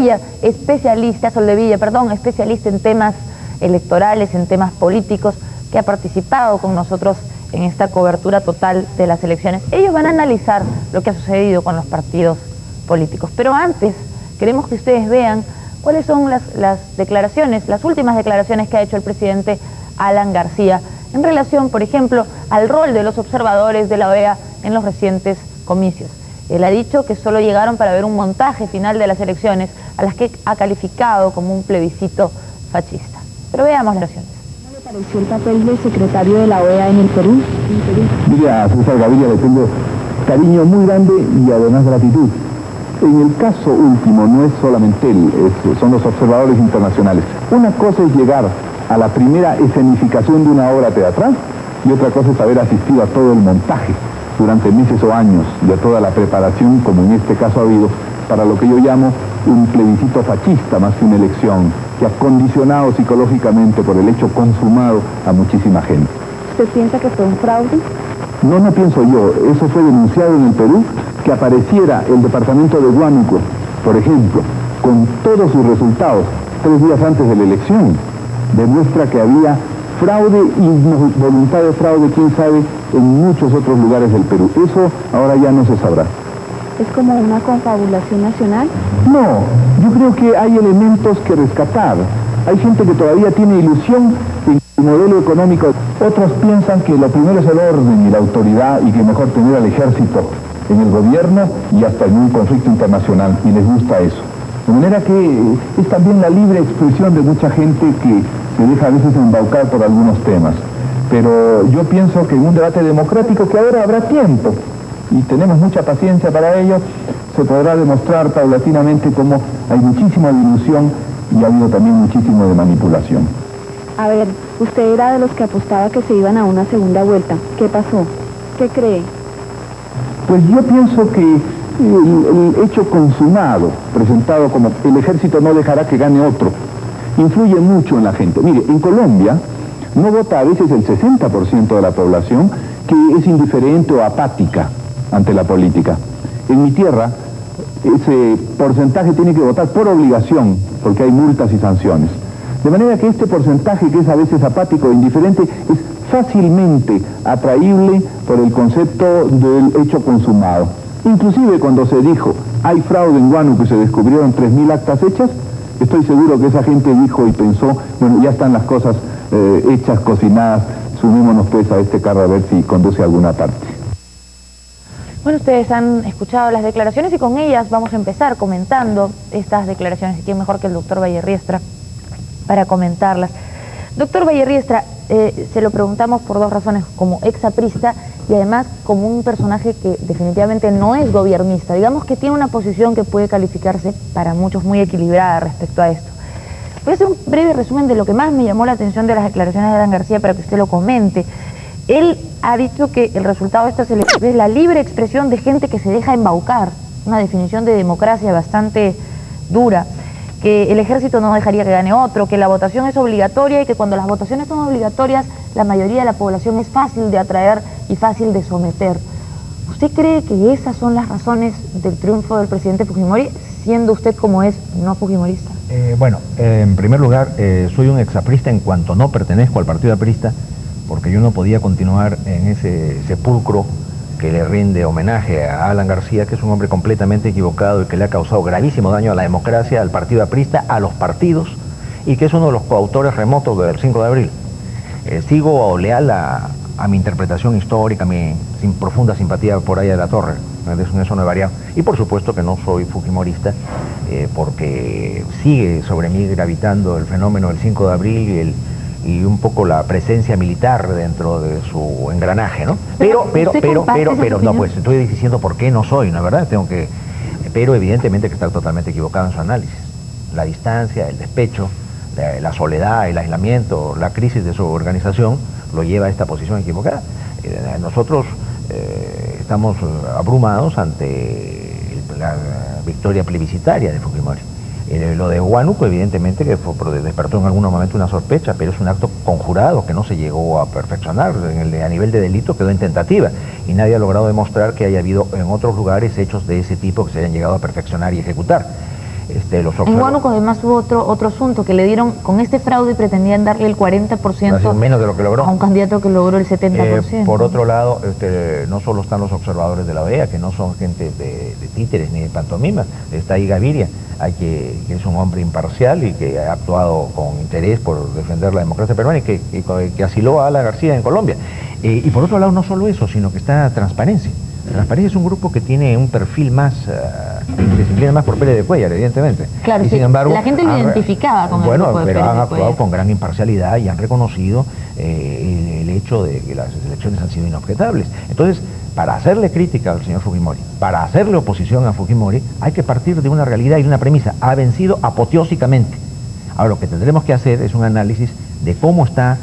Soldevilla, especialista en temas electorales, en temas políticos, que ha participado con nosotros en esta cobertura total de las elecciones. Ellos van a analizar lo que ha sucedido con los partidos políticos. Pero antes, queremos que ustedes vean cuáles son las declaraciones, las últimas declaraciones que ha hecho el presidente Alan García en relación, por ejemplo, al rol de los observadores de la OEA en los recientes comicios. Él ha dicho que solo llegaron para ver un montaje final de las elecciones, a las que ha calificado como un plebiscito fascista. Pero veamos las declaraciones. ¿Cómo le pareció el papel del secretario de la OEA en el Perú? Mire, a César Gaviria le tengo cariño muy grande y además gratitud. En el caso último no es solamente él, son los observadores internacionales. Una cosa es llegar a la primera escenificación de una obra teatral y otra cosa es haber asistido a todo el montaje durante meses o años y a toda la preparación, como en este caso ha habido, para lo que yo llamo un plebiscito fascista más que una elección, que ha condicionado psicológicamente por el hecho consumado a muchísima gente. ¿Usted piensa que fue un fraude? No pienso yo. Eso fue denunciado en el Perú, que apareciera el departamento de Huánuco, por ejemplo, con todos sus resultados 3 días antes de la elección, demuestra que había fraude y voluntad de fraude, quién sabe, en muchos otros lugares del Perú. Eso ahora ya no se sabrá. ¿Es como una confabulación nacional? No, yo creo que hay elementos que rescatar. Hay gente que todavía tiene ilusión en el modelo económico. Otros piensan que lo primero es el orden y la autoridad y que mejor tener al ejército en el gobierno y hasta en un conflicto internacional, y les gusta eso. De manera que es también la libre expresión de mucha gente que se deja a veces embaucar por algunos temas. Pero yo pienso que en un debate democrático, que ahora habrá tiempo, y tenemos mucha paciencia para ello, se podrá demostrar paulatinamente cómo hay muchísima ilusión y ha habido también muchísimo de manipulación. A ver, usted era de los que apostaba que se iban a una segunda vuelta. ¿Qué pasó? ¿Qué cree? Pues yo pienso que el hecho consumado, presentado como el ejército no dejará que gane otro, influye mucho en la gente. Mire, en Colombia no vota a veces el 60% de la población, que es indiferente o apática ante la política. En mi tierra, ese porcentaje tiene que votar por obligación, porque hay multas y sanciones. De manera que este porcentaje, que es a veces apático e indiferente, es fácilmente atraíble por el concepto del hecho consumado. Inclusive cuando se dijo, hay fraude en Huánuco y se descubrieron 3.000 actas hechas, estoy seguro que esa gente dijo y pensó, bueno, ya están las cosas hechas, cocinadas, subímonos pues a este carro a ver si conduce a alguna parte. Bueno, ustedes han escuchado las declaraciones y con ellas vamos a empezar comentando estas declaraciones. Y quién mejor que el doctor Vallerriestra para comentarlas. Doctor Vallerriestra, se lo preguntamos por 2 razones, como exaprista y además como un personaje que definitivamente no es gobiernista. Digamos que tiene una posición que puede calificarse para muchos muy equilibrada respecto a esto. Voy a hacer un breve resumen de lo que más me llamó la atención de las declaraciones de Alan García para que usted lo comente. Él ha dicho que el resultado de estas elecciones es la libre expresión de gente que se deja embaucar, una definición de democracia bastante dura, que el ejército no dejaría que gane otro, que la votación es obligatoria y que cuando las votaciones son obligatorias la mayoría de la población es fácil de atraer y fácil de someter. ¿Usted cree que esas son las razones del triunfo del presidente Fujimori, siendo usted como es no fujimorista? Bueno, en primer lugar, soy un exaprista en cuanto no pertenezco al partido aprista, porque yo no podía continuar en ese sepulcro que le rinde homenaje a Alan García, que es un hombre completamente equivocado y que le ha causado gravísimo daño a la democracia, al partido aprista, a los partidos, y que es uno de los coautores remotos del 5 de abril. Sigo leal a mi interpretación histórica, mi profunda simpatía por Aya de la Torre, en eso no he variado. Y por supuesto que no soy fujimorista, porque sigue sobre mí gravitando el fenómeno del 5 de abril y un poco la presencia militar dentro de su engranaje, ¿no? Pero, no, pues estoy diciendo por qué no soy, ¿no es verdad? Pero evidentemente que está totalmente equivocado en su análisis. La distancia, el despecho, la soledad, el aislamiento, la crisis de su organización lo lleva a esta posición equivocada. Nosotros estamos abrumados ante la victoria plebiscitaria de Fujimori. Lo de Huánuco, evidentemente, que despertó en algún momento una sospecha, pero es un acto conjurado que no se llegó a perfeccionar. A nivel de delito quedó en tentativa y nadie ha logrado demostrar que haya habido en otros lugares hechos de ese tipo que se hayan llegado a perfeccionar y ejecutar. los En Huánuco además hubo otro asunto, que le dieron, con este fraude pretendían darle el 40%, menos de lo que logró, a un candidato que logró el 70%. Por otro lado, no solo están los observadores de la OEA, que no son gente de títeres ni de pantomimas, está ahí Gaviria, que es un hombre imparcial y que ha actuado con interés por defender la democracia peruana y que asiló a Alan García en Colombia. Y por otro lado, no solo eso, sino que está Transparencia. Transparencia es un grupo que tiene un perfil más, que se inclina más por Pérez de Cuéllar, evidentemente. Claro, y sí, sin embargo, la gente lo identificaba con el bueno, grupo de pero Pérez han de actuado Cuéllar con gran imparcialidad y han reconocido el hecho de que las elecciones han sido inobjetables. Entonces, para hacerle crítica al señor Fujimori, para hacerle oposición a Fujimori, hay que partir de una realidad y de una premisa. Ha vencido apoteósicamente. Ahora, lo que tendremos que hacer es un análisis de cómo está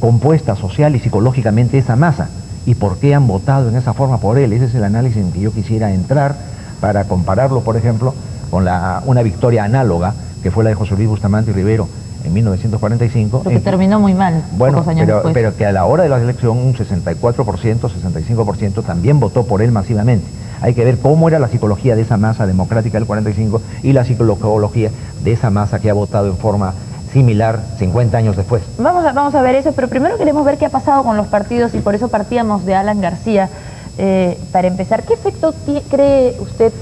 compuesta social y psicológicamente esa masa y por qué han votado en esa forma por él. Ese es el análisis en que yo quisiera entrar para compararlo, por ejemplo, con una victoria análoga que fue la de José Luis Bustamante y Rivero en 1945. Pero que terminó muy mal, bueno, pocos años después. Pero que a la hora de la elección un 64%, 65% también votó por él masivamente. Hay que ver cómo era la psicología de esa masa democrática del 45 y la psicología de esa masa que ha votado en forma similar 50 años después. Vamos a ver eso, pero primero queremos ver qué ha pasado con los partidos y por eso partíamos de Alan García. Para empezar, ¿qué efecto cree usted,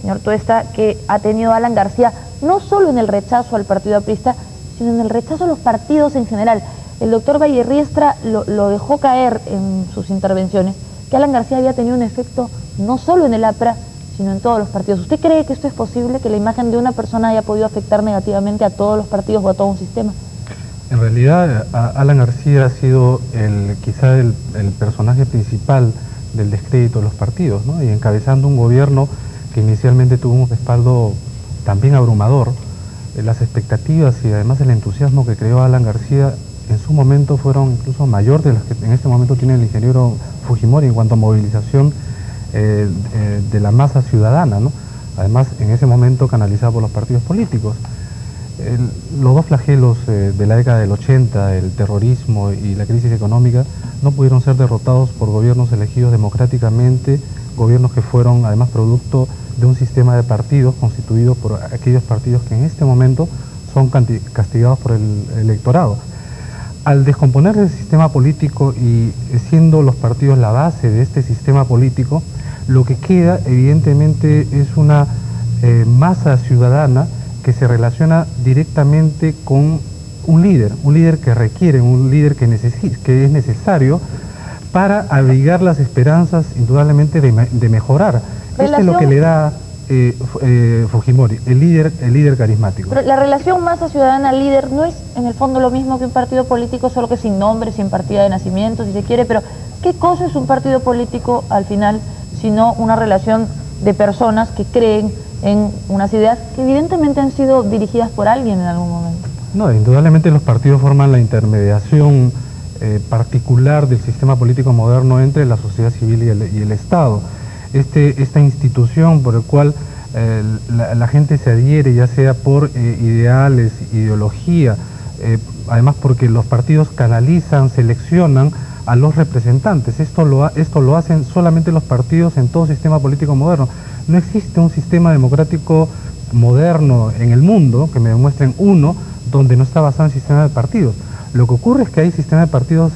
señor Tuesta, que ha tenido Alan García no solo en el rechazo al partido aprista, sino en el rechazo a los partidos en general? El doctor Vallerriestra lo dejó caer en sus intervenciones, que Alan García había tenido un efecto no solo en el APRA, sino en todos los partidos. ¿Usted cree que esto es posible, que la imagen de una persona haya podido afectar negativamente a todos los partidos o a todo un sistema? En realidad, Alan García ha sido quizá el personaje principal del descrédito de los partidos, ¿no? Y encabezando un gobierno que inicialmente tuvo un respaldo también abrumador. Las expectativas y además el entusiasmo que creó Alan García en su momento fueron incluso mayor de las que en este momento tiene el ingeniero Fujimori en cuanto a movilización de la masa ciudadana, ¿no? Además en ese momento canalizado por los partidos políticos. Los dos flagelos de la década del 80, el terrorismo y la crisis económica, no pudieron ser derrotados por gobiernos elegidos democráticamente, gobiernos que fueron además producto de un sistema de partidos constituido por aquellos partidos que en este momento son castigados por el electorado. Al descomponer el sistema político y siendo los partidos la base de este sistema político, lo que queda evidentemente es una masa ciudadana que se relaciona directamente con un líder que requiere, un líder que es necesario para abrigar las esperanzas indudablemente de mejorar. Esto es lo que le da Fujimori, el líder carismático. Pero la relación masa ciudadana-líder no es en el fondo lo mismo que un partido político, solo que sin nombre, sin partida de nacimiento, si se quiere, pero ¿qué cosa es un partido político al final, sino una relación de personas que creen en unas ideas que evidentemente han sido dirigidas por alguien en algún momento? No, indudablemente los partidos forman la intermediación particular del sistema político moderno entre la sociedad civil y el Estado. Esta institución por el cual la gente se adhiere, ya sea por ideales, ideología, además porque los partidos canalizan, seleccionan a los representantes. Esto lo hacen solamente los partidos en todo sistema político moderno. No existe un sistema democrático moderno en el mundo, que me demuestren uno, donde no está basado en sistema de partidos. Lo que ocurre es que hay sistemas de partidos,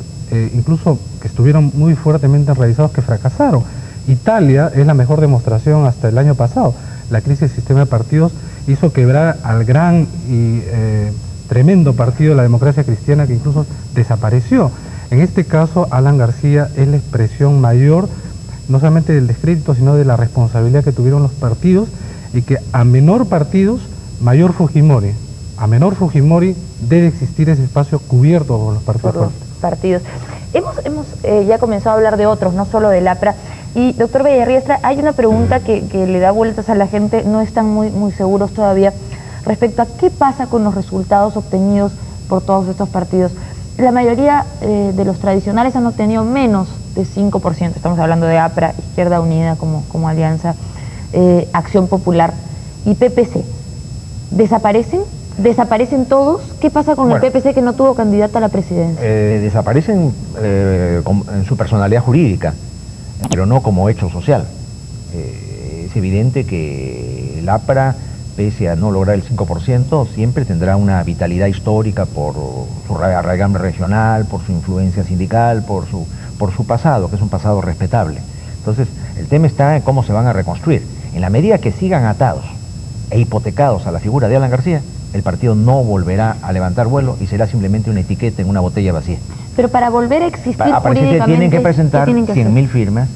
incluso que estuvieron muy fuertemente enraizados, que fracasaron. Italia es la mejor demostración hasta el año pasado. La crisis del sistema de partidos hizo quebrar al gran y tremendo partido de la democracia cristiana, que incluso desapareció. En este caso, Alan García es la expresión mayor, no solamente del descrédito, sino de la responsabilidad que tuvieron los partidos, y que a menor partidos, mayor Fujimori. A menor Fujimori debe existir ese espacio cubierto por los partidos. Por los partidos. Hemos ya comenzado a hablar de otros, no solo del APRA. Y, doctor Vallerriestra, hay una pregunta que le da vueltas a la gente, no están muy seguros todavía, respecto a qué pasa con los resultados obtenidos por todos estos partidos. La mayoría de los tradicionales han obtenido menos de 5%, estamos hablando de APRA, Izquierda Unida como alianza, Acción Popular y PPC. ¿Desaparecen? ¿Desaparecen todos? ¿Qué pasa con el PPC que no tuvo candidata a la presidencia? Desaparecen en su personalidad jurídica, pero no como hecho social. Es evidente que el APRA pese a no lograr el 5%, siempre tendrá una vitalidad histórica por su arraigambre regional, por su influencia sindical, por su pasado, que es un pasado respetable. Entonces, el tema está en cómo se van a reconstruir. En la medida que sigan atados e hipotecados a la figura de Alan García, el partido no volverá a levantar vuelo y será simplemente una etiqueta en una botella vacía. Pero para volver a existir Aparentemente tienen que presentar ¿qué tienen que hacer? 100.000 firmas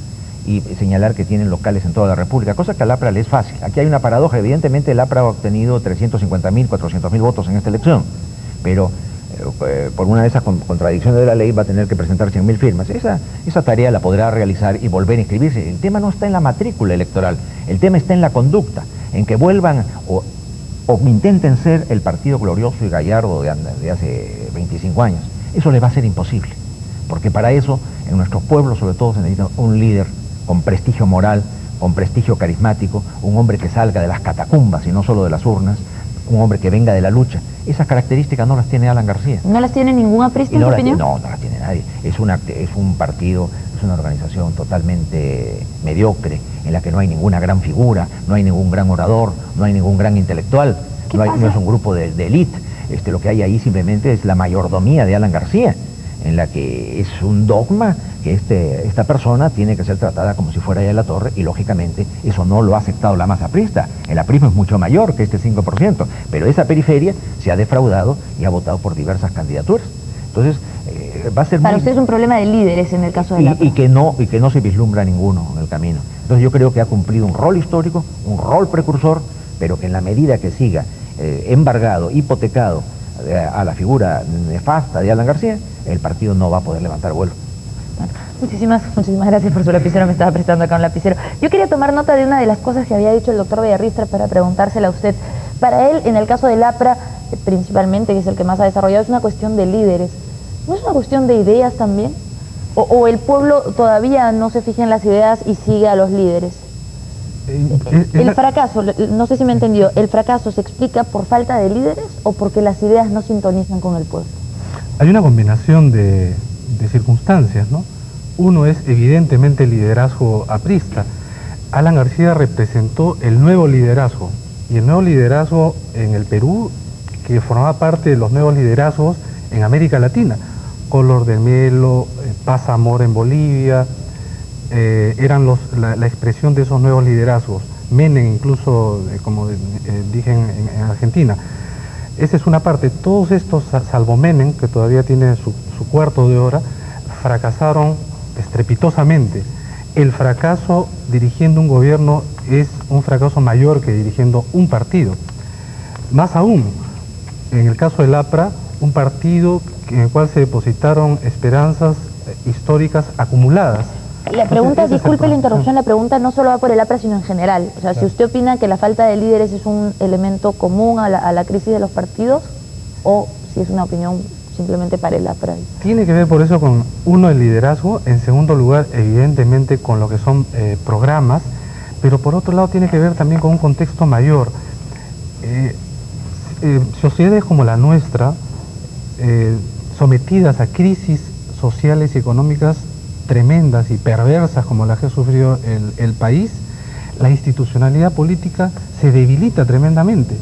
y señalar que tienen locales en toda la República, cosa que al APRA le es fácil. Aquí hay una paradoja, evidentemente el APRA ha obtenido 350.000, 400.000 votos en esta elección, pero por una de esas contradicciones de la ley va a tener que presentar 100.000 firmas. Esa tarea la podrá realizar y volver a inscribirse. El tema no está en la matrícula electoral, el tema está en la conducta, en que vuelvan o intenten ser el partido glorioso y gallardo de hace 25 años. Eso les va a ser imposible, porque para eso en nuestros pueblos sobre todo se necesita un líder con prestigio moral, con prestigio carismático, un hombre que salga de las catacumbas y no solo de las urnas, un hombre que venga de la lucha. Esas características no las tiene Alan García. ¿No las tiene ningún aprista en tu opinión? No las tiene nadie. Es un partido, es una organización totalmente mediocre, en la que no hay ninguna gran figura, no hay ningún gran orador, no hay ningún gran intelectual, no es un grupo de élite. Lo que hay ahí simplemente es la mayordomía de Alan García, en la que es un dogma que esta persona tiene que ser tratada como si fuera ella la torre, y lógicamente eso no lo ha aceptado la masa aprista. El aprismo es mucho mayor que este 5%, pero esa periferia se ha defraudado y ha votado por diversas candidaturas. Entonces, va a ser para usted es un problema de líderes en el caso de la y que no se vislumbra ninguno en el camino. Entonces yo creo que ha cumplido un rol histórico, un rol precursor, pero que en la medida que siga embargado, hipotecado a la figura nefasta de Alan García, el partido no va a poder levantar vuelo. Bueno, muchísimas gracias por su lapicero, me estaba prestando acá un lapicero. Yo quería tomar nota de una de las cosas que había dicho el doctor Villarriestra para preguntársela a usted. Para él, en el caso del APRA, principalmente, que es el que más ha desarrollado, es una cuestión de líderes. ¿No es una cuestión de ideas también? ¿O el pueblo todavía no se fija en las ideas y sigue a los líderes? El fracaso, no sé si me entendió, ¿el fracaso se explica por falta de líderes o porque las ideas no sintonizan con el pueblo? Hay una combinación de circunstancias, ¿no? Uno es evidentemente el liderazgo aprista. Alan García representó el nuevo liderazgo, y el nuevo liderazgo en el Perú, que formaba parte de los nuevos liderazgos en América Latina. Collor de Mello, Paz Amor en Bolivia, eran la expresión de esos nuevos liderazgos. Menem incluso, como dije en Argentina. Esa es una parte. Todos estos, salvo Menem, que todavía tiene su cuarto de hora, fracasaron estrepitosamente. El fracaso dirigiendo un gobierno es un fracaso mayor que dirigiendo un partido. Más aún, en el caso del APRA, un partido en el cual se depositaron esperanzas históricas acumuladas. La pregunta, disculpe la interrupción, la pregunta no solo va por el APRA, sino en general. O sea, si usted opina que la falta de líderes es un elemento común a la crisis de los partidos, o si es una opinión simplemente para el APRA. Tiene que ver por eso con, uno, el liderazgo, en segundo lugar, evidentemente, con lo que son programas, pero por otro lado tiene que ver también con un contexto mayor. Sociedades como la nuestra, sometidas a crisis sociales y económicas tremendas y perversas como las que ha sufrido el país, la institucionalidad política se debilita tremendamente.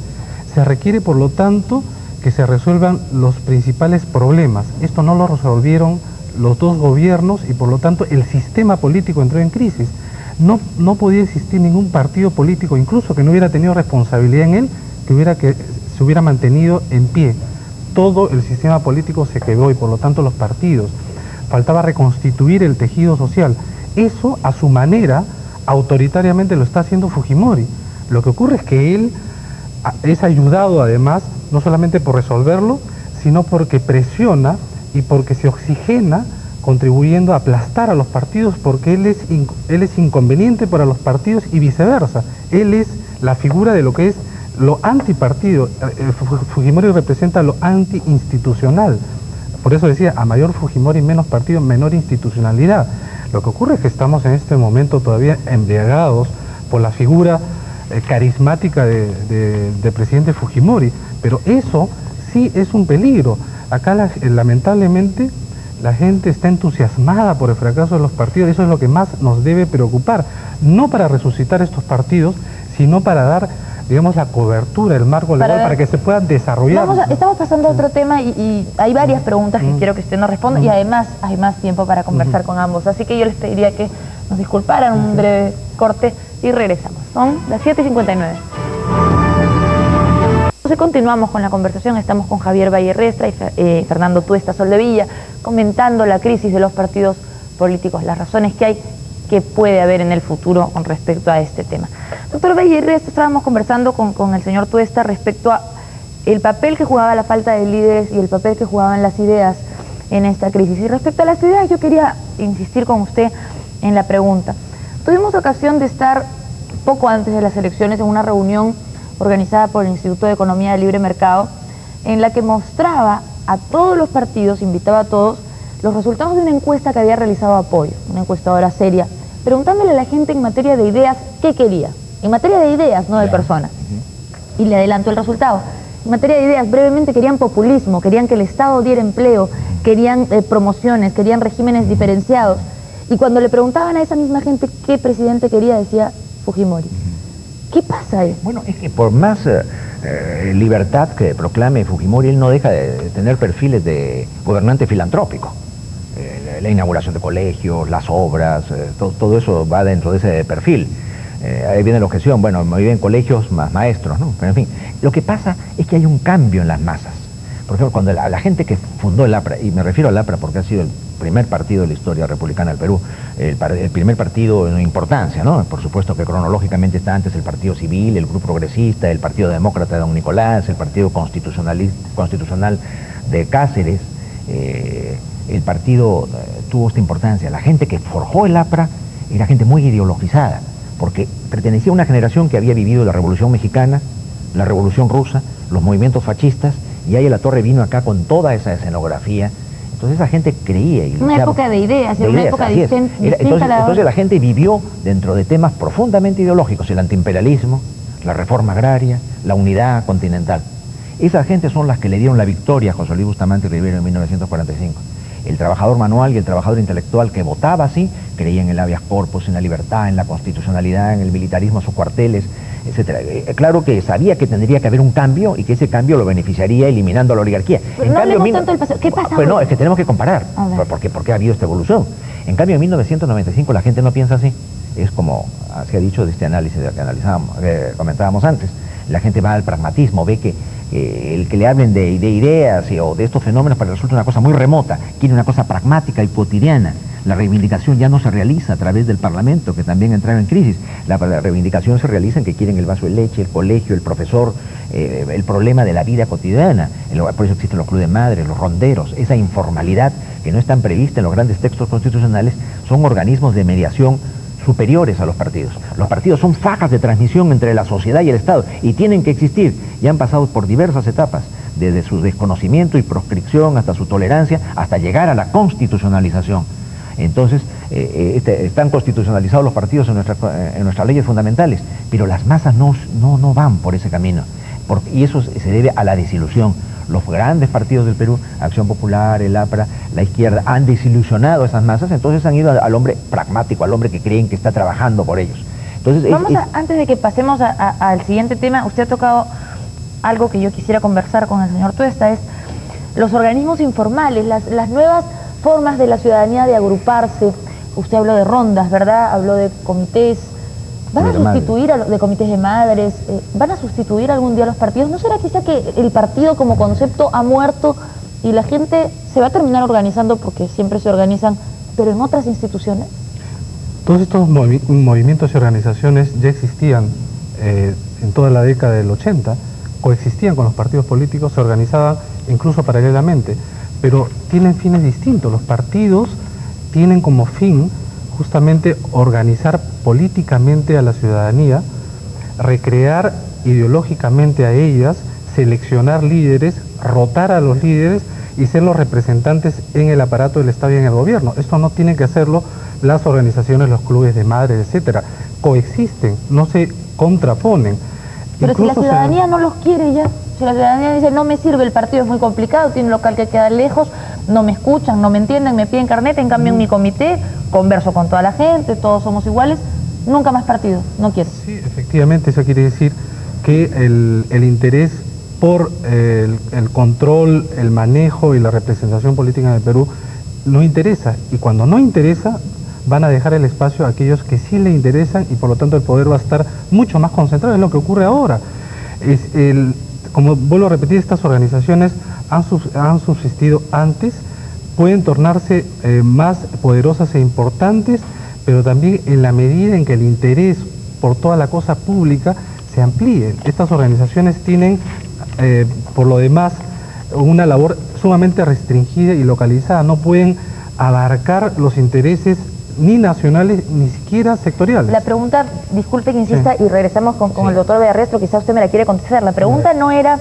Se requiere, por lo tanto, que se resuelvan los principales problemas. Esto no lo resolvieron los dos gobiernos y, por lo tanto, el sistema político entró en crisis. No podía existir ningún partido político, incluso que no hubiera tenido responsabilidad en él, que se hubiera mantenido en pie. Todo el sistema político se quebró y, por lo tanto, los partidos. Faltaba reconstituir el tejido social. Eso, a su manera, autoritariamente lo está haciendo Fujimori. Lo que ocurre es que él es ayudado, además, no solamente por resolverlo, sino porque presiona y porque se oxigena, contribuyendo a aplastar a los partidos, porque él es inconveniente para los partidos y viceversa. Él es la figura de lo que es lo antipartido. Fujimori representa lo antiinstitucional. Por eso decía, a mayor Fujimori, menos partido, menor institucionalidad. Lo que ocurre es que estamos en este momento todavía embriagados por la figura carismática de presidente Fujimori, pero eso sí es un peligro. Acá lamentablemente la gente está entusiasmada por el fracaso de los partidos. Eso es lo que más nos debe preocupar, no para resucitar estos partidos, sino para dar digamos, la cobertura, el marco legal para que se puedan desarrollar. Estamos pasando a otro tema y hay varias preguntas que quiero que usted nos responda y además hay más tiempo para conversar con ambos. Así que yo les pediría que nos disculparan un breve corte y regresamos. Son las 7:59. Entonces continuamos con la conversación, estamos con Javier Vallerriestra y Fernando Tuesta Soldevilla comentando la crisis de los partidos políticos, las razones que hay, que puede haber en el futuro con respecto a este tema. Doctor Vallerriestra, estábamos conversando con el señor Tuesta respecto a el papel que jugaba la falta de líderes y el papel que jugaban las ideas en esta crisis. Y respecto a las ideas, yo quería insistir con usted en la pregunta. Tuvimos ocasión de estar poco antes de las elecciones en una reunión organizada por el Instituto de Economía de Libre Mercado, en la que mostraba a todos los partidos, invitaba a todos, los resultados de una encuesta que había realizado Apoyo, una encuestadora seria, preguntándole a la gente en materia de ideas qué quería, en materia de ideas, no de personas. Y le adelanto el resultado. En materia de ideas, brevemente querían populismo, querían que el Estado diera empleo, querían promociones, querían regímenes diferenciados. Y cuando le preguntaban a esa misma gente qué presidente quería, decía Fujimori. ¿Qué pasa ahí? Bueno, es que por más libertad que proclame Fujimori, él no deja de tener perfiles de gobernante filantrópico. La inauguración de colegios, las obras, todo eso va dentro de ese perfil. Ahí viene la objeción, bueno, muy bien, colegios más maestros, ¿no? Pero en fin, lo que pasa es que hay un cambio en las masas. Por ejemplo, cuando la gente que fundó el APRA, y me refiero al APRA porque ha sido el primer partido de la historia republicana del Perú, el primer partido en importancia, ¿no? Por supuesto que cronológicamente está antes el Partido Civil, el Grupo Progresista, el Partido Demócrata de Don Nicolás, el Partido Constitucional de Cáceres. El partido tuvo esta importancia. La gente que forjó el APRA era gente muy ideologizada, porque pertenecía a una generación que había vivido la Revolución Mexicana, la Revolución Rusa, los movimientos fascistas, y ahí la Torre vino acá con toda esa escenografía. Entonces esa gente creía y una época de ideas, una época distinta a la... Entonces la gente vivió dentro de temas profundamente ideológicos, el antiimperialismo, la reforma agraria, la unidad continental. Esas gentes son las que le dieron la victoria a José Luis Bustamante Rivero en 1945. El trabajador manual y el trabajador intelectual que votaba así, creía en el habeas corpus, en la libertad, en la constitucionalidad, en el militarismo a sus cuarteles, etc. Claro que sabía que tendría que haber un cambio y que ese cambio lo beneficiaría eliminando a la oligarquía. Pero en cambio, tanto del pasado. ¿Qué pasa? Pues no, es que tenemos que comparar, porque ha habido esta evolución. En cambio, en 1995 la gente no piensa así. Es como se ha dicho de este análisis que comentábamos antes. La gente va al pragmatismo, ve que el que le hablen de ideas o de estos fenómenos para resulta una cosa muy remota, quiere una cosa pragmática y cotidiana. La reivindicación ya no se realiza a través del Parlamento, que también entraba en crisis. La reivindicación se realiza en que quieren el vaso de leche, el colegio, el profesor, el problema de la vida cotidiana. Por eso existen los clubes de madres, los ronderos, esa informalidad que no están prevista en los grandes textos constitucionales, son organismos de mediación superiores a los partidos. Los partidos son fajas de transmisión entre la sociedad y el Estado y tienen que existir. Ya han pasado por diversas etapas, desde su desconocimiento y proscripción hasta su tolerancia, hasta llegar a la constitucionalización. Entonces, están constitucionalizados los partidos en nuestras leyes fundamentales, pero las masas no van por ese camino. Y eso se debe a la desilusión. Los grandes partidos del Perú, Acción Popular, el APRA, la izquierda, han desilusionado a esas masas, entonces han ido al hombre pragmático, al hombre que creen que está trabajando por ellos. Entonces, antes de que pasemos al siguiente tema, usted ha tocado algo que yo quisiera conversar con el señor Tuesta, es los organismos informales, las nuevas formas de la ciudadanía de agruparse. Usted habló de rondas, ¿verdad? Habló de comités. ¿Van a sustituir de comités de madres? ¿Van a sustituir algún día a los partidos? ¿No será quizá que el partido como concepto ha muerto y la gente se va a terminar organizando, porque siempre se organizan, pero en otras instituciones? Todos estos movimientos y organizaciones ya existían en toda la década del 80, coexistían con los partidos políticos, se organizaban incluso paralelamente, pero tienen fines distintos. Los partidos tienen como fin justamente organizar políticamente a la ciudadanía, recrear ideológicamente a ellas, seleccionar líderes, rotar a los líderes y ser los representantes en el aparato del Estado y en el gobierno. Esto no tienen que hacerlo las organizaciones, los clubes de madres, etcétera. Coexisten, no se contraponen. Pero incluso si la ciudadanía no los quiere ya, si la ciudadanía dice no me sirve, el partido es muy complicado, tiene un local que queda lejos, no me escuchan, no me entienden, me piden carnet, en cambio en mi comité converso con toda la gente, todos somos iguales, nunca más partido, no quiero. Sí, efectivamente, eso quiere decir que el interés por el control, el manejo y la representación política en el Perú no interesa, y cuando no interesa van a dejar el espacio a aquellos que sí le interesan, y por lo tanto el poder va a estar mucho más concentrado. Es lo que ocurre ahora. Como vuelvo a repetir, estas organizaciones han subsistido antes, pueden tornarse más poderosas e importantes, pero también en la medida en que el interés por toda la cosa pública se amplíe. Estas organizaciones tienen, por lo demás, una labor sumamente restringida y localizada. No pueden abarcar los intereses ni nacionales, ni siquiera sectoriales. La pregunta, disculpe que insista, y regresamos con el doctor Villarriestra, quizá usted me la quiere contestar. La pregunta no era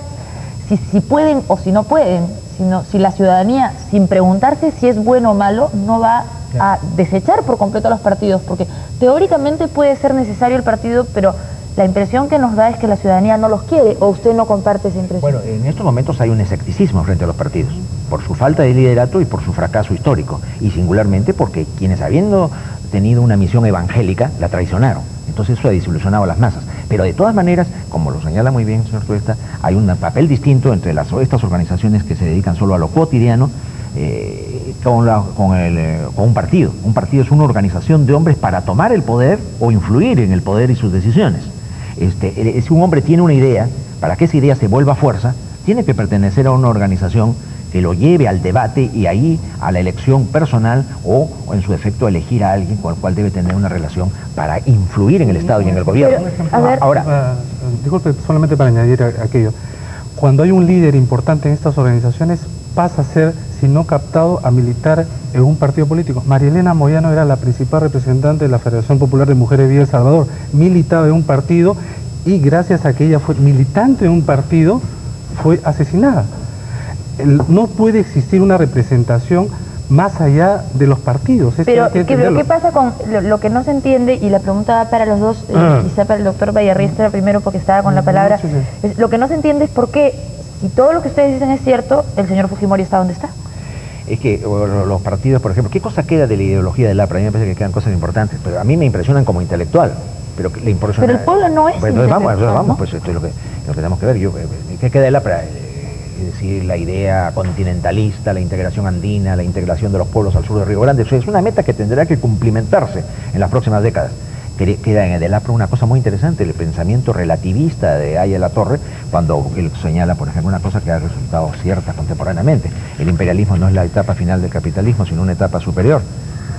si pueden o si no pueden, sino si la ciudadanía, sin preguntarse si es bueno o malo, no va a desechar por completo a los partidos, porque teóricamente puede ser necesario el partido, pero la impresión que nos da es que la ciudadanía no los quiere, o usted no comparte esa impresión. Bueno, en estos momentos hay un escepticismo frente a los partidos, por su falta de liderato y por su fracaso histórico, y singularmente porque quienes, habiendo tenido una misión evangélica, la traicionaron. Entonces eso ha desilusionado a las masas. Pero de todas maneras, como lo señala muy bien el señor Tuesta, hay un papel distinto entre estas organizaciones que se dedican solo a lo cotidiano con un partido. Un partido es una organización de hombres para tomar el poder o influir en el poder y sus decisiones. Si un hombre tiene una idea, para que esa idea se vuelva fuerza, tiene que pertenecer a una organización que lo lleve al debate y ahí a la elección personal o en su defecto elegir a alguien con el cual debe tener una relación para influir en el Estado y en el gobierno. Ahora, disculpe, solamente para añadir aquello. Cuando hay un líder importante en estas organizaciones, pasa a ser, si no captado, a militar en un partido político. María Elena Moyano era la principal representante de la Federación Popular de Mujeres de Villa El Salvador, militaba en un partido y gracias a que ella fue militante en un partido, fue asesinada. No puede existir una representación más allá de los partidos. Pero ¿qué pasa con lo que no se entiende? Y la pregunta va para los dos, quizá para el doctor Villarriestra primero porque estaba con la palabra. Lo que no se entiende es por qué, si todo lo que ustedes dicen es cierto, el señor Fujimori está donde está. Es que los partidos, por ejemplo, ¿qué cosa queda de la ideología del APRA? A mí me parece que quedan cosas importantes, pero a mí me impresionan como intelectual. Pero el pueblo no es pues, vamos, ¿no? Pues esto es lo que tenemos que ver. ¿Qué queda del APRA? Es decir, la idea continentalista, la integración andina, la integración de los pueblos al sur de Río Grande. Eso es una meta que tendrá que cumplimentarse en las próximas décadas. Queda en el APRA una cosa muy interesante, el pensamiento relativista de Aya La Torre, cuando él señala, por ejemplo, una cosa que ha resultado cierta contemporáneamente. El imperialismo no es la etapa final del capitalismo, sino una etapa superior.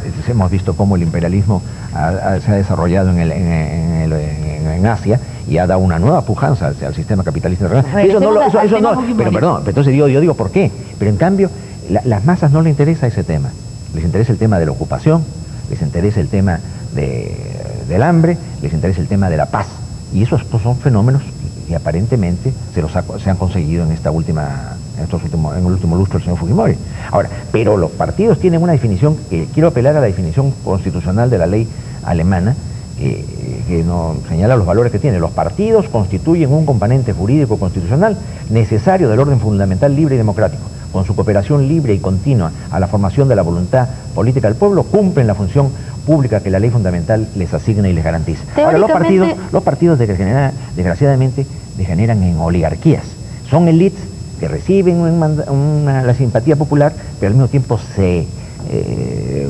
Entonces, hemos visto cómo el imperialismo se ha desarrollado en Asia y ha dado una nueva pujanza al sistema capitalista internacional. Eso no, pero perdón, entonces yo digo ¿por qué? Pero en cambio, las masas no les interesa ese tema. Les interesa el tema de la ocupación, les interesa el tema del hambre, les interesa el tema de la paz. Y esos son fenómenos que aparentemente se han conseguido en el último lustro del señor Fujimori. Ahora, pero los partidos tienen una definición, quiero apelar a la definición constitucional de la ley alemana, que nos señala los valores que tiene. Los partidos constituyen un componente jurídico constitucional necesario del orden fundamental libre y democrático. Con su cooperación libre y continua a la formación de la voluntad política del pueblo, cumplen la función pública que la ley fundamental les asigna y les garantiza. Ahora, los partidos desgraciadamente degeneran en oligarquías. Son élites que reciben la simpatía popular, pero al mismo tiempo se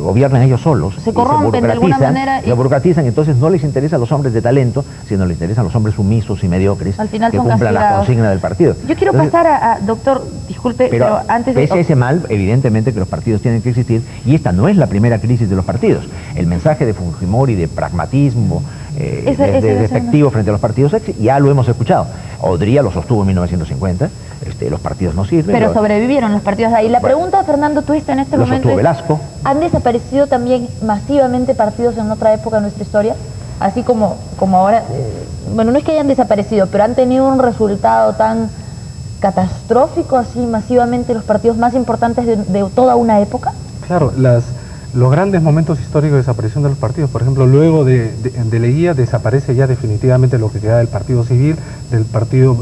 gobiernan ellos solos, se corrompen de alguna manera, se burocratizan, entonces no les interesan los hombres de talento, sino les interesan los hombres sumisos y mediocres al final que cumplan la consigna del partido. Yo quiero pasar a doctor, disculpe, pero antes de... ese mal, evidentemente que los partidos tienen que existir, y esta no es la primera crisis de los partidos. El mensaje de Fujimori de pragmatismo, despectivo frente a los partidos, ya lo hemos escuchado. Odría lo sostuvo en 1950, los partidos no sirven. Pero sobrevivieron los partidos de ahí. La pregunta de Fernando Tuesta en este momento es, Velasco. ¿Han desaparecido también masivamente partidos en otra época de nuestra historia? Así como ahora, bueno, no es que hayan desaparecido, pero han tenido un resultado tan catastrófico así masivamente los partidos más importantes de toda una época. Claro, los grandes momentos históricos de desaparición de los partidos, por ejemplo, luego de Leguía desaparece ya definitivamente lo que queda del Partido Civil, del Partido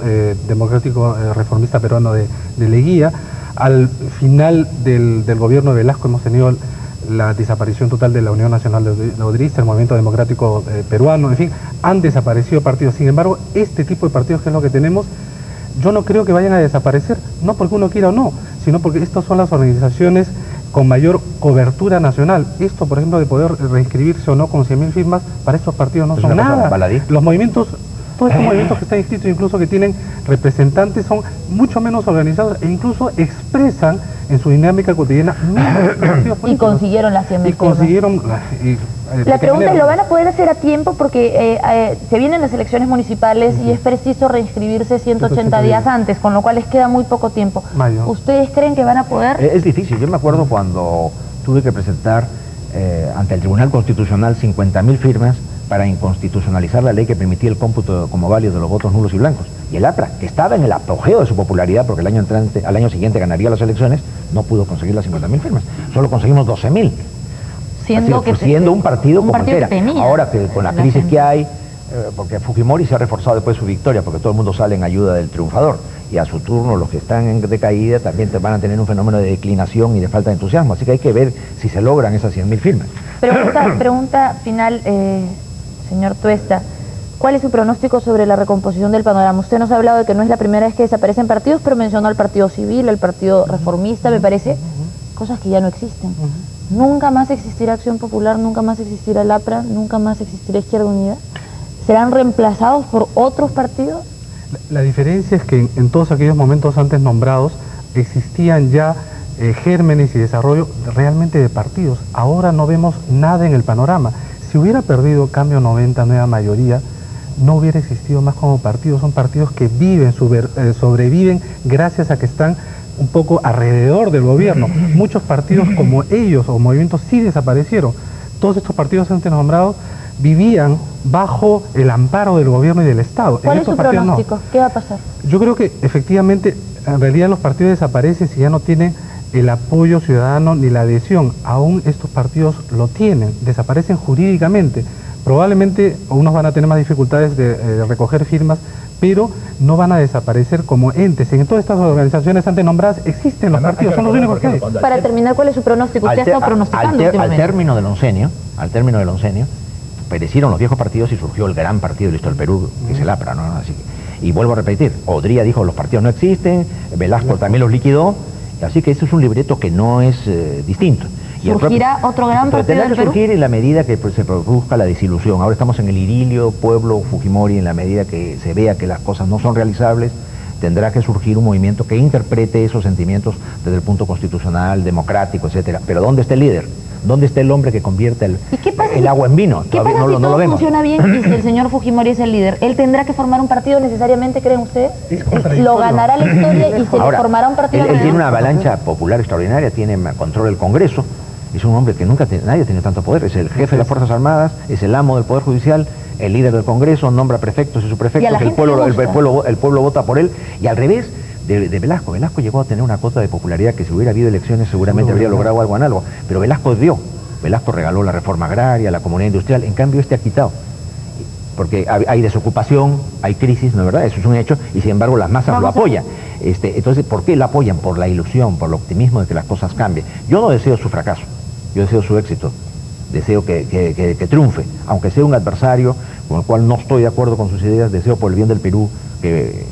Democrático Reformista Peruano de Leguía. Al final del gobierno de Velasco hemos tenido la desaparición total de la Unión Nacional de Odristas, el Movimiento Democrático Peruano, en fin, han desaparecido partidos. Sin embargo, este tipo de partidos que es lo que tenemos, yo no creo que vayan a desaparecer, no porque uno quiera o no, sino porque estas son las organizaciones con mayor cobertura nacional. Esto, por ejemplo, de poder reinscribirse o no con 100.000 firmas, para estos partidos no son nada. Baladí. Los movimientos, todos estos movimientos que están inscritos, incluso que tienen representantes, son mucho menos organizados e incluso expresan en su dinámica cotidiana y consiguieron las 100.000 firmas. Consiguieron la pregunta es, ¿lo van a poder hacer a tiempo? Porque se vienen las elecciones municipales y es preciso reinscribirse 180 días antes, con lo cual les queda muy poco tiempo. Mayo. ¿Ustedes creen que van a poder? Es difícil. Yo me acuerdo cuando tuve que presentar ante el Tribunal Constitucional 50.000 firmas para inconstitucionalizar la ley que permitía el cómputo como válido de los votos nulos y blancos. Y el APRA, que estaba en el apogeo de su popularidad, porque al año siguiente ganaría las elecciones, no pudo conseguir las 50.000 firmas. Solo conseguimos 12.000. Siendo un partido como era. Ahora que con la crisis que hay, porque Fujimori se ha reforzado después de su victoria, porque todo el mundo sale en ayuda del triunfador, y a su turno los que están en decaída también van a tener un fenómeno de declinación y de falta de entusiasmo, así que hay que ver si se logran esas 100.000 firmas. Pregunta final, señor Tuesta, ¿cuál es su pronóstico sobre la recomposición del panorama? Usted nos ha hablado de que no es la primera vez que desaparecen partidos, pero mencionó al Partido Civil, al Partido Reformista, me parece, cosas que ya no existen. ¿Nunca más existirá Acción Popular, nunca más existirá el APRA, nunca más existirá Izquierda Unida? ¿Serán reemplazados por otros partidos? La diferencia es que en todos aquellos momentos antes nombrados existían ya gérmenes y desarrollo realmente de partidos. Ahora no vemos nada en el panorama. Si hubiera perdido Cambio 90, nueva mayoría, no hubiera existido más como partidos. Son partidos que viven, sobreviven gracias a que están un poco alrededor del gobierno. Muchos partidos como ellos o movimientos sí desaparecieron. Todos estos partidos antes nombrados vivían bajo el amparo del gobierno y del Estado. ¿Cuál es su pronóstico? ¿Qué va a pasar? Yo creo que efectivamente, en realidad los partidos desaparecen si ya no tienen el apoyo ciudadano ni la adhesión. Aún estos partidos lo tienen, desaparecen jurídicamente. Probablemente unos van a tener más dificultades de recoger firmas, pero no van a desaparecer como entes. En todas estas organizaciones antes nombradas existen los partidos, son los únicos que hay. Para terminar, ¿cuál es su pronóstico? Usted ha estado pronosticando al término del oncenio, perecieron los viejos partidos y surgió el gran partido listo del Perú, que es el APRA, ¿no? Así que, y vuelvo a repetir, Odría dijo los partidos no existen, Velasco también los liquidó, así que eso es un libreto que no es distinto. ¿Surgirá otro gran partido del Perú? Tendrá que surgir en la medida que se produzca la desilusión. Ahora estamos en el idilio pueblo Fujimori, en la medida que se vea que las cosas no son realizables, tendrá que surgir un movimiento que interprete esos sentimientos desde el punto constitucional, democrático, etcétera. Pero ¿dónde está el líder? ¿Dónde está el hombre que convierte el agua en vino? ¿Qué pasa si todo funciona bien y si el señor Fujimori es el líder? ¿Él tendrá que formar un partido necesariamente, creen ustedes? ¿Lo ganará la historia y se le formará un partido? Él tiene una avalancha popular extraordinaria, tiene control del Congreso, es un hombre que nadie ha tenido tanto poder, es el jefe de las Fuerzas Armadas, es el amo del Poder Judicial, el líder del Congreso, nombra prefectos y subprefectos, el pueblo vota por él, y al revés de Velasco. Velasco llegó a tener una cota de popularidad que si hubiera habido elecciones seguramente habría logrado algo análogo, pero Velasco Velasco regaló la reforma agraria, la comunidad industrial, en cambio ha quitado, porque hay desocupación, hay crisis, ¿no es verdad? Eso es un hecho, y sin embargo las masas lo apoyan. Entonces, ¿por qué lo apoyan? Por la ilusión, por el optimismo de que las cosas cambien. Yo no deseo su fracaso, yo deseo su éxito, deseo que triunfe, aunque sea un adversario con el cual no estoy de acuerdo con sus ideas, deseo por el bien del Perú que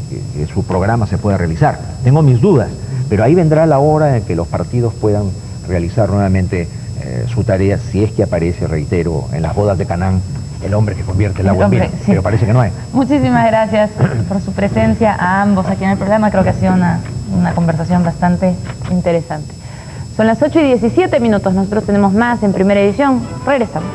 su programa se pueda realizar. Tengo mis dudas, pero ahí vendrá la hora en que los partidos puedan realizar nuevamente su tarea, si es que aparece, reitero, en las bodas de Canaán, el hombre que convierte el agua en vino, sí. Pero parece que no hay. Muchísimas gracias por su presencia a ambos aquí en el programa. Creo que ha sido una conversación bastante interesante. Son las 8:17, nosotros tenemos más en Primera Edición. Regresamos.